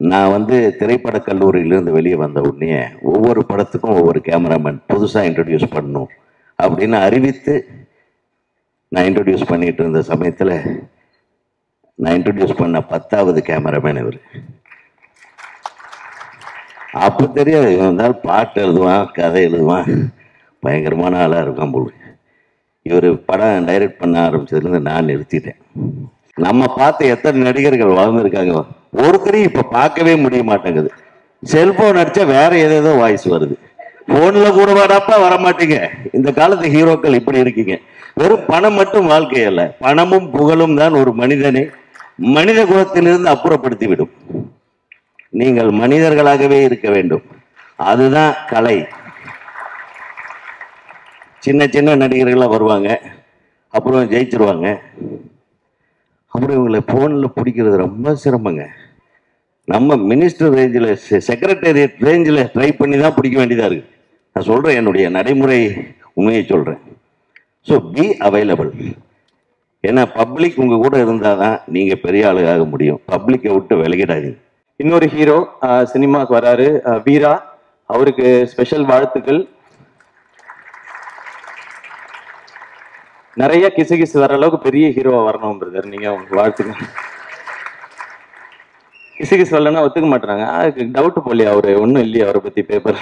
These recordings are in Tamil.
நான் வந்து திரைப்படக் கல்லூரியிலேருந்து வெளியே வந்த உடனே ஒவ்வொரு படத்துக்கும் ஒவ்வொரு கேமராமேன் புதுசாக இன்ட்ரடியூஸ் பண்ணணும் அப்படின்னு அறிவித்து நான் இன்ட்ரடியூஸ் பண்ணிட்டு இருந்த சமயத்தில் நான் இன்ட்ரடியூஸ் பண்ண 10வது கேமராமேன் இவர். அப்போ தெரியாது, இவன் இருந்தாலும் பாட்டு எழுதுவான், கதை எழுதுவான், பயங்கரமான ஆளாக இருக்கான் போல். இவர் படம் டைரக்ட் பண்ண ஆரம்பிச்சதுலேருந்து நான் நிறுத்திட்டேன். நம்ம பார்த்த எத்தனை நடிகர்கள் வாழ்ந்துருக்காங்க, ஒருத்தரையும் இப்போ பார்க்கவே முடிய மாட்டேங்குது. செல்போன் அடித்தா வேற ஏதேதோ வாய்ஸ் வருது, ஃபோனில் கூட வாடாப்பா வரமாட்டீங்க. இந்த காலத்து ஹீரோக்கள் இப்படி இருக்கீங்க. வெறும் பணம் மட்டும் வாழ்க்கை அல்ல, பணமும் புகழும் தான் ஒரு மனிதனை மனித குலத்திலிருந்து அப்புறப்படுத்தி விடும். நீங்கள் மனிதர்களாகவே இருக்க வேண்டும், அதுதான் கலை. சின்ன சின்ன நடிகர்களாக வருவாங்க, அப்புறம் ஜெயிச்சிருவாங்க. அப்புறம் இவங்களை ஃபோனில் பிடிக்கிறது ரொம்ப சிரமங்க. நம்ம மினிஸ்டர் ரேஞ்சில், செக்ரட்டேரியட் ரேஞ்சில் ட்ரை பண்ணி தான் பிடிக்க வேண்டியதாக இருக்குது. நான் சொல்கிறேன், என்னுடைய நடைமுறை உண்மையை சொல்கிறேன். So be available. ஏன்னா பப்ளிக் உங்கள் கூட இருந்தால் தான் நீங்கள் பெரிய ஆளுகாக முடியும். பப்ளிக்கை விட்டு விலகிடாதீங்க. இன்னொரு ஹீரோ சினிமாவுக்கு வராரு, வீரா. அவருக்கு ஸ்பெஷல் வாழ்த்துக்கள். நிறைய கிசு வர அளவுக்கு பெரிய ஹீரோவா வரணும் பிரதர், நீங்க வாழ்த்துக்கள். கிசு வரலன்னா ஒத்துக்க மாட்டாங்க. அதுக்கு டவுட் போலியா, அவரு ஒன்றும் இல்லையா அவரை பத்தி பேப்பர்.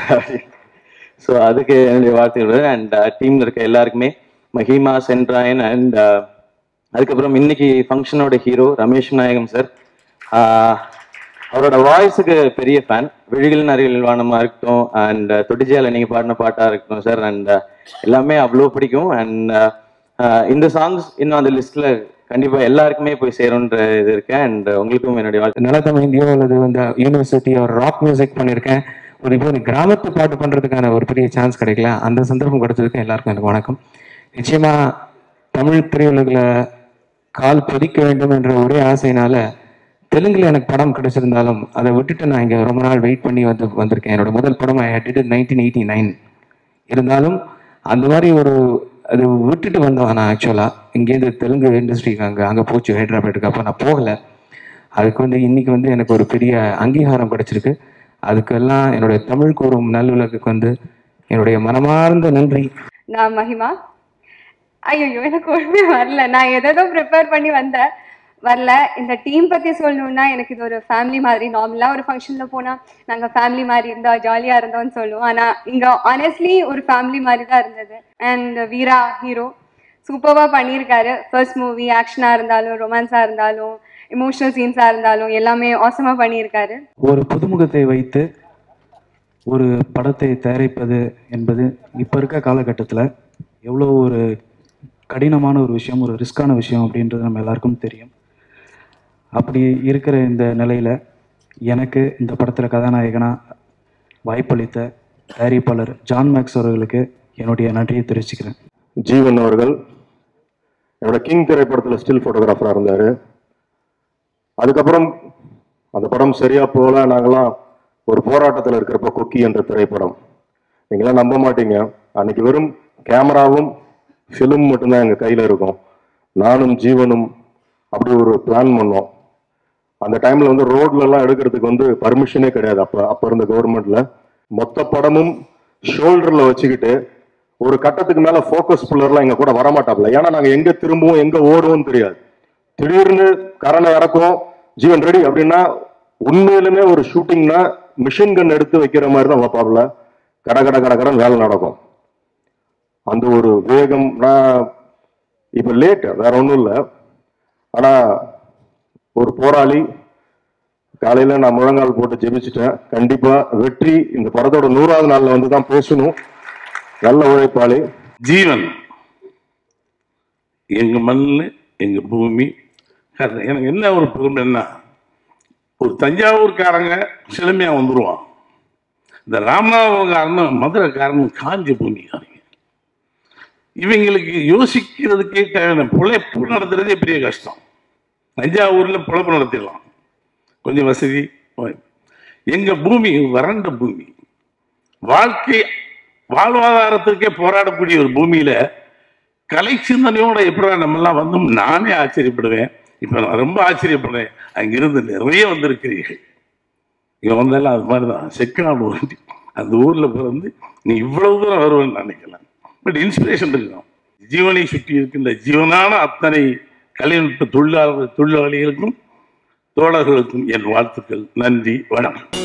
ஸோ அதுக்கு என்னுடைய வாழ்த்துக்கள். அண்ட் டீம்ல இருக்க எல்லாருக்குமே, மஹிமா, சென்ட்ராயன், அண்ட் அதுக்கப்புறம் இன்னைக்கு ஃபங்க்ஷனோட ஹீரோ ரமேஷ் நாயகம் சார். அவரோட வாய்ஸுக்கு பெரிய ஃபேன். விழிகள் நிறைய வானமா இருக்கட்டும், அண்ட் தொட்டிஜியால நீங்க பாடின பாட்டா இருக்கட்டும் சார், அண்ட் எல்லாமே அவ்வளோ பிடிக்கும். அண்ட் இந்த சாங்ஸ் இன்னும் அந்த லிஸ்ட்ல கண்டிப்பா எல்லாருக்குமே போய் சேரும்ன்ற இது இருக்கேன். அண்ட் உங்களுக்கும் என்னுடைய வாழ்த்து. நலத்தமிழ் இந்தியோ அல்லது வந்து யூனிவர்சிட்டி ஒரு ராக் மியூசிக் பண்ணியிருக்கேன். ஒரு கிராமத்து பாட்டு பண்றதுக்கான ஒரு பெரிய சான்ஸ் கிடைக்கல, அந்த சந்தர்ப்பம் கிடைச்சதுக்கு எல்லாருக்கும் எனக்கு வணக்கம். நிச்சயமா தமிழ் திரையுலகில் கால் பதிக்க வேண்டும் என்ற ஒரே ஆசையினால தெலுங்குல எனக்கு படம் கிடைச்சிருந்தாலும் அதை விட்டுட்டு நான் இங்கே ரொம்ப நாள் வெயிட் பண்ணி வந்திருக்கேன். என்னோட முதல் படம் I did it 1989. இருந்தாலும் அந்த மாதிரி ஒரு அது விட்டுட்டு வந்தவன் நான். ஆக்சுவலாக இங்கேருந்து தெலுங்கு இண்டஸ்ட்ரிக்கு அங்கே போச்சு, ஹைதராபாத்துக்கு. அப்போ நான் போகலை. அதுக்கு வந்து இன்னைக்கு வந்து எனக்கு ஒரு பெரிய அங்கீகாரம் கிடைச்சிருக்கு. அதுக்கெல்லாம் என்னுடைய தமிழ் கூறும் நல்லுலகுக்கு வந்து என்னுடைய மனமார்ந்த நன்றி. நான் மஹிமா. ஐயோ எனக்கு ஒன்றுமே வரல, நான் எதோ ப்ரிப்பேர் பண்ணி வந்தேன், வரல. இந்த டீம் பற்றி சொல்லணும்னா எனக்கு இது ஒரு ஃபேமிலி மாதிரி. நார்மலாக ஒரு ஃபங்க்ஷனில் போனால் நாங்கள் ஃபேமிலி மாதிரி இருந்தால் ஜாலியாக இருந்தோம்னு சொல்லுவோம். ஆனால் இங்கே ஆனஸ்ட்லி ஒரு ஃபேமிலி மாதிரி தான் இருந்தது. அண்ட் வீரா ஹீரோ சூப்பராக பண்ணியிருக்காரு. ஃபர்ஸ்ட் மூவி ஆக்ஷனாக இருந்தாலும், ரொமான்ஸாக இருந்தாலும், எமோஷனல் சீன்ஸாக இருந்தாலும் எல்லாமே ஆசமாக பண்ணியிருக்காரு. ஒரு புதுமுகத்தை வைத்து ஒரு படத்தை தயாரிப்பது என்பது இப்போ இருக்க காலகட்டத்தில் எவ்வளோ ஒரு கடினமான ஒரு விஷயம், ஒரு ரிஸ்கான விஷயம் அப்படின்றது நம்ம எல்லாருக்கும் தெரியும். அப்படி இருக்கிற இந்த நிலையில் எனக்கு இந்த படத்தில் கதாநாயகனாக வாய்ப்பளித்த தயாரிப்பாளர் ஜான் மேக்ஸ் அவர்களுக்கு என்னுடைய நன்றியை தெரிவிச்சுக்கிறேன். ஜீவன் அவர்கள் என்னோட கிங் திரைப்படத்தில் ஸ்டில் ஃபோட்டோகிராஃபராக இருந்தார். அதுக்கப்புறம் அந்த படம் சரியாக போகல, நாங்களாம் ஒரு போராட்டத்தில் இருக்கிறப்ப கொக்கி என்ற திரைப்படம், நீங்களாம் நம்ப மாட்டீங்க, அன்னைக்கு வெறும் கேமராவும் ஃபிலிம் மட்டும்தான் எங்கள் கையில் இருக்கும். நானும் ஜீவனும் அப்படி ஒரு பிளான் பண்ணோம். அந்த டைமில் வந்து ரோட்லலாம் எடுக்கிறதுக்கு வந்து பர்மிஷனே கிடையாது. அப்போ இருந்த கவர்மெண்ட்டில் மொத்த படமும் ஷோல்டரில் வச்சுக்கிட்டு ஒரு கட்டத்துக்கு மேலே ஃபோக்கஸ் புல்லர்லாம் எங்கள் கூட வரமாட்டாப்புல. ஏன்னா நாங்கள் எங்கே திரும்புவோம், எங்கே ஓடுவோம் தெரியாது. திடீர்னு கரனை இறக்கும், ஜீவன் ரெடி அப்படின்னா உண்மையிலுமே ஒரு ஷூட்டிங்னா மிஷின் கன் எடுத்து வைக்கிற மாதிரி தான் வைப்பாப்புல. கடகடன் வேலை நடக்கும். அந்த ஒரு வேகம். நான் இப்போ லேட், வேற ஒன்றும் இல்லை. ஆனால் ஒரு போராளி. காலையில் நான் முழங்கால் போட்டு ஜெபிச்சுட்டேன். கண்டிப்பாக வெற்றி இந்த படத்தோட 100வது நாளில் வந்து தான் பேசணும். நல்ல உழைப்பாளி ஜீவன். எங்கள் மண், எங்கள் பூமி. எனக்கு என்ன ஒரு பெருமைன்னா, ஒரு தஞ்சாவூர்காரங்க சிலமையாக வந்துடுவான், இந்த ராமநாதபுரக்காரனும் மதுரைக்காரனும் காஞ்சி பூமிக்காரங்க. இவங்களுக்கு யோசிக்கிறதுக்கே தேவையான பிழைப்பு நடத்துறதே பெரிய கஷ்டம். தஞ்சாவூரில் பிழைப்பு நடத்திடலாம், கொஞ்சம் வசதி. எங்கள் பூமி வறண்ட பூமி, வாழ்க்கை வாழ்வாதாரத்திற்கே போராடக்கூடிய ஒரு பூமியில் கலை சிந்தனையோட எப்படா நம்மெல்லாம் வந்தோம் நானே ஆச்சரியப்படுவேன். இப்போ நான் ரொம்ப ஆச்சரியப்படுறேன். அங்கிருந்து நிறைய வந்திருக்கிறீர்கள். இவன் வந்தாலும் அது மாதிரி தான் செக்கநாடு ஊட்டி அந்த ஊரில் பிறந்து நீ இவ்வளவு தூரம் வருவேன்னு நினைக்கலாம். பட் இன்ஸ்பிரேஷன் இருக்கும். ஜீவனை சுற்றி இருக்கின்ற ஜீவனான அத்தனை கலைநுட்ப தொழிலாளிகளுக்கும் தோழர்களுக்கும் என் வாழ்த்துக்கள். நன்றி, வணக்கம்.